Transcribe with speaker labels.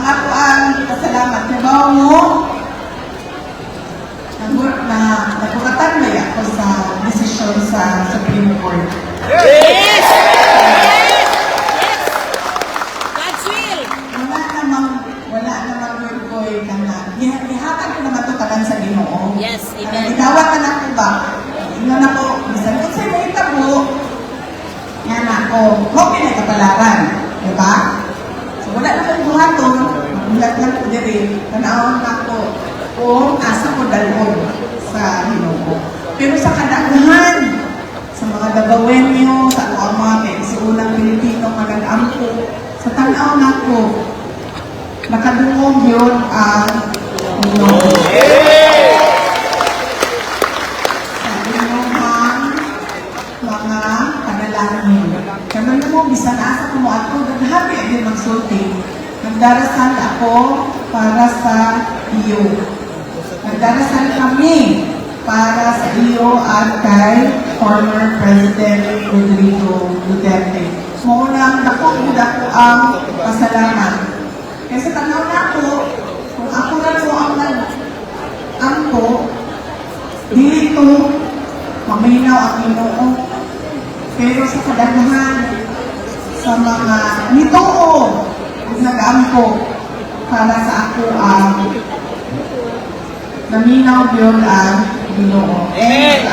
Speaker 1: ako ang pasalamat na ba mo na nagpukatan ba ako sa desisyon sa Supreme Court.
Speaker 2: Yes! Yes! Yes! God's will!
Speaker 1: Wala namang Virgoy ka na. Ihatag ko naman ito kanan sa Ginoo.
Speaker 2: Yes, amen.
Speaker 1: Itawat ka na ko ba? Ilan ako, bisan kung sa'yo may tabo, yan ako, okay na kapalaran. Diba? So wala naman buhaton, ulat lang ko diri, tanawang ako, o asa ko dalon sa Ginoo. Pero sa kadaghan, sa mga Dagawenyo, sa ako ang mga kaisiunang Pilipino mag-ampo, sa tanaw na ko, nakadungog yun ang Ginoo. Sa inyong mga panalangin. Kaman mo, bisan asa ko mo ato, naghabi din magsulti. Nagdarasal ako para sa iyo. Nagdarasal kami para sa iyo at kay former President Rodrigo Duterte. Munang dako ang pasalamat. Kasi tanaw na ako, kung ako na po ang nag-ampo, dito, maminaw ang Ginoo. Pero sa kadaghan, sa mga nitoo, nag-ampo para sa ako ang naminaw yun ang Ginoo. And,